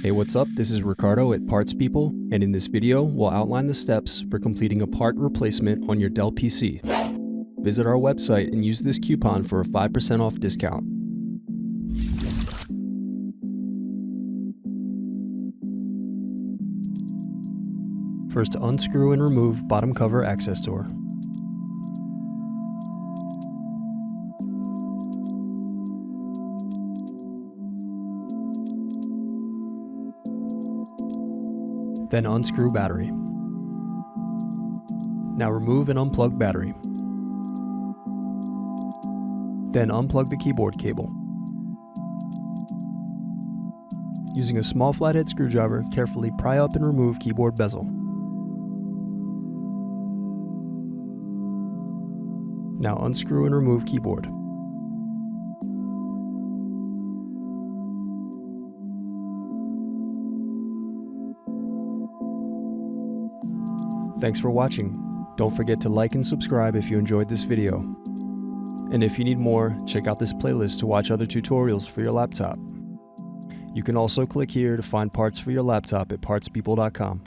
Hey, what's up? This is Ricardo at Parts People, and in this video, we'll outline the steps for completing a part replacement on your Dell PC. Visit our website and use this coupon for a 5% off discount. First, unscrew and remove bottom cover access door. Then unscrew battery. Now remove and unplug battery. Then unplug the keyboard cable. Using a small flathead screwdriver, carefully pry up and remove keyboard bezel. Now unscrew and remove keyboard. Thanks for watching. Don't forget to like and subscribe if you enjoyed this video. And if you need more, check out this playlist to watch other tutorials for your laptop. You can also click here to find parts for your laptop at partspeople.com.